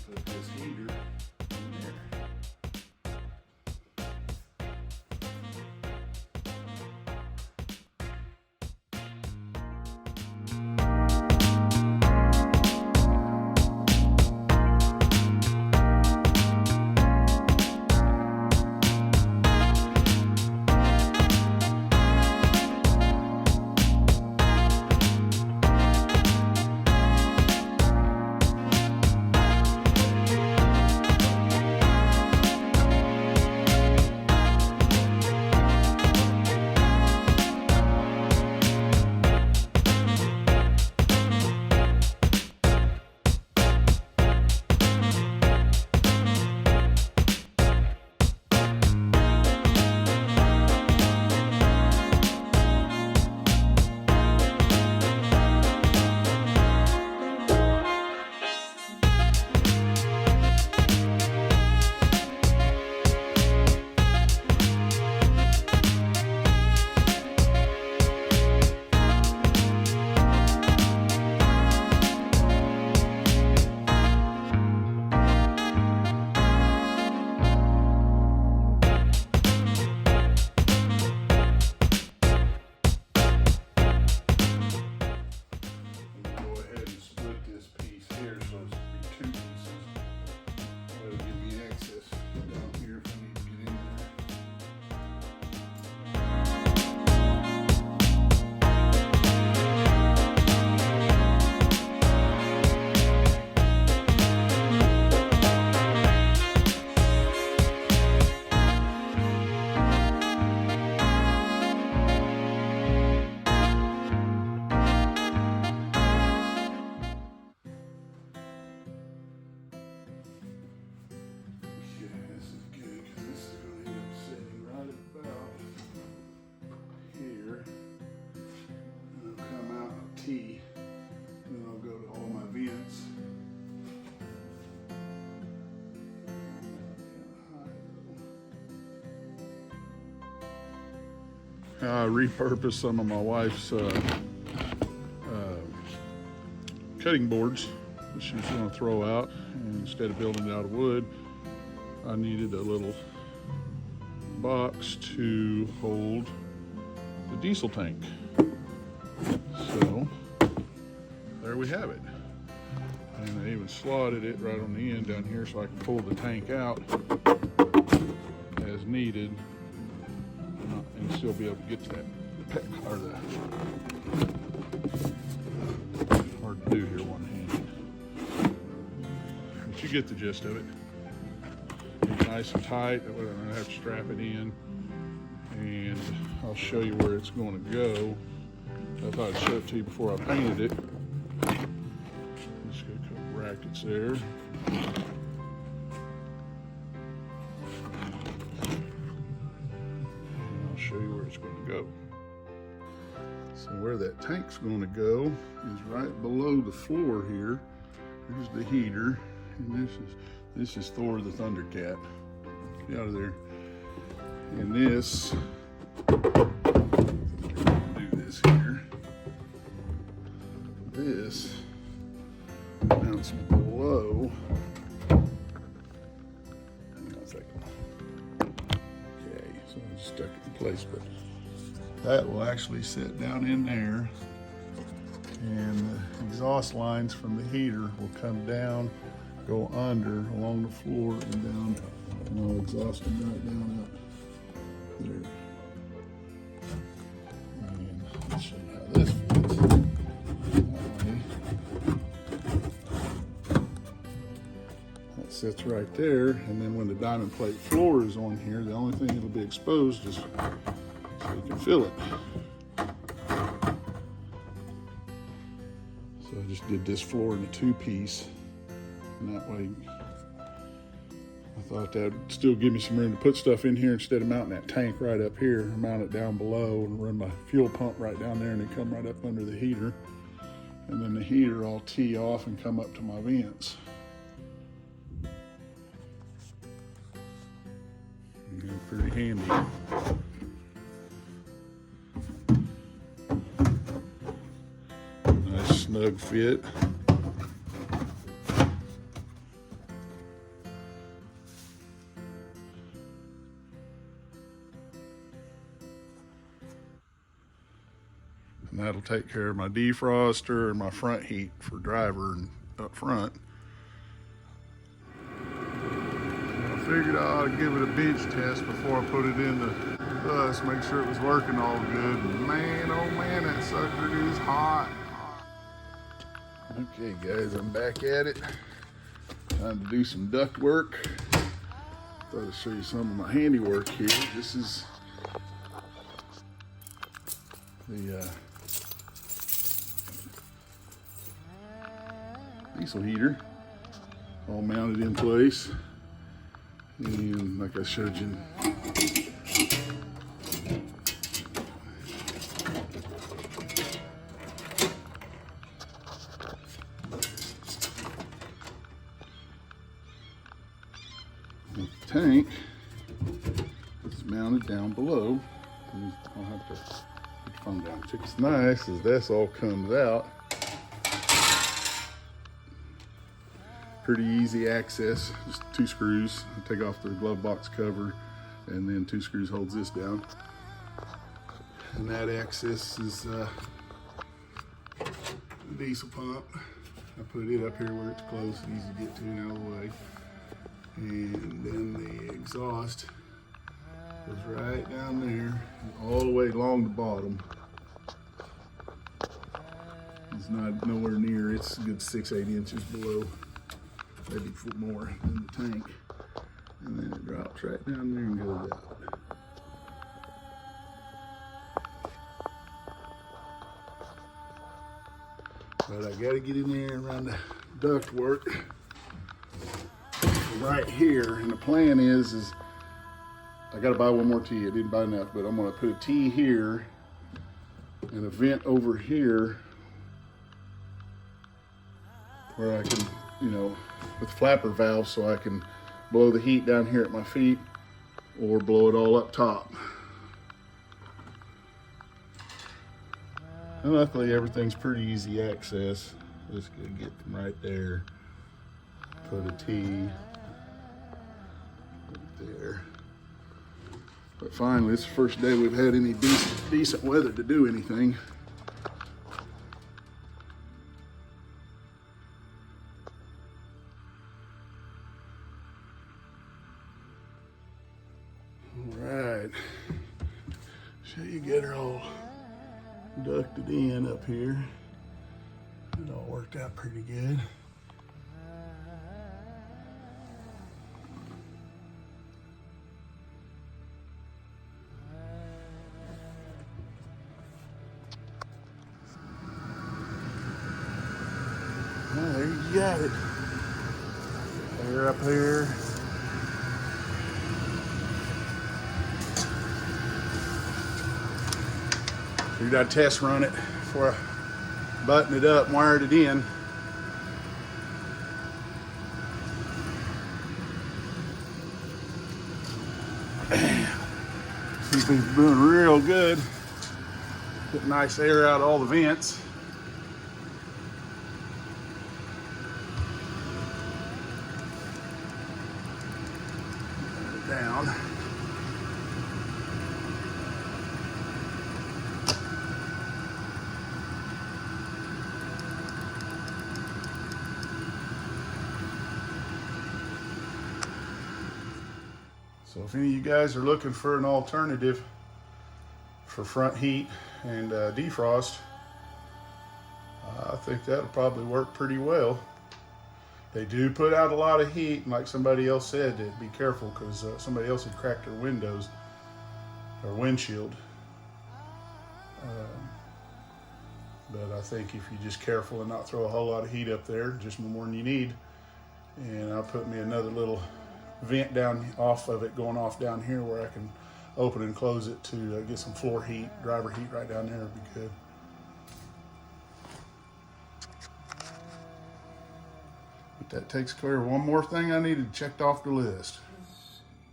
put this heater in there. T, then I'll go to all my vents. I repurposed some of my wife's cutting boards that she was going to throw out, and instead of building it out of wood, I needed a little box to hold the diesel tank. So there we have it. And I even slotted it right on the end down here so I can pull the tank out as needed and still be able to get to that or the hard to do here one-handed. But you get the gist of it. It's nice and tight, that way I don't have to strap it in. And I'll show you where it's going to go. I thought I'd show it to you before I painted it. Just got a couple brackets there. And I'll show you where it's going to go. So where that tank's going to go is right below the floor here. Here's the heater, and this is Thor the Thundercat. Get out of there. And this. Here. This mounts below. Hang on a second. Okay, so I stuck it in place, but that will actually sit down in there, and the exhaust lines from the heater will come down, go under along the floor and down, and I'll exhaust them right down up there. I'll show you how this fits. That sits right there, and then when the diamond plate floor is on here, the only thing that'll be exposed is so you can feel it. So I just did this floor in a two-piece, and that way I thought that would still give me some room to put stuff in here instead of mounting that tank right up here. Mount it down below and run my fuel pump right down there, and then come right up under the heater. And then the heater I'll tee off and come up to my vents. And pretty handy. Nice snug fit. And that'll take care of my defroster and my front heat for driver and up front. I figured I ought to give it a bench test before I put it in the bus, make sure it was working all good. And man, oh man, that sucker is hot. Okay guys, I'm back at it. Time to do some duct work. Thought I'd show you some of my handiwork here. This is the diesel heater, all mounted in place. And like I showed you, the tank is mounted down below. I'll have to put the phone down. What's nice is this all comes out. Pretty easy access, just 2 screws. Take off the glove box cover, and then 2 screws holds this down. And that access is the diesel pump. I put it up here where it's close, easy to get to and out of the way. And then the exhaust goes right down there, all the way along the bottom. It's not nowhere near, it's a good 6-8 inches below, maybe more than the tank. And then it drops right down there and goes out. But I gotta get in there and run the duct work right here. And the plan is I gotta buy one more T. I didn't buy enough, but I'm gonna put a T here and a vent over here where I can, you know, with flapper valves, so I can blow the heat down here at my feet or blow it all up top. And luckily everything's pretty easy access. Just gonna get from right there, put a T right there. But finally, it's the first day we've had any decent weather to do anything. All right, so you get her all ducted in up here. It all worked out pretty good. Well, there you got it. Air up here. Figured I'd test run it before I button it up and wired it in. These things are doing real good. Get nice air out of all the vents. Down. So if any of you guys are looking for an alternative for front heat and defrost, I think that'll probably work pretty well. They do put out a lot of heat, and like somebody else said, be careful because somebody else had cracked their windows or windshield. But I think if you're just careful and not throw a whole lot of heat up there, just more than you need. And I'll put me another little vent down off of it, going off down here where I can open and close it to get some floor heat, driver heat right down there would be good. But that takes care of one more thing I needed checked off the list.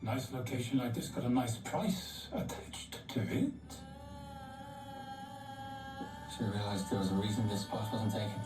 Nice location like this got a nice price attached to it. She realized there was a reason this spot wasn't taken.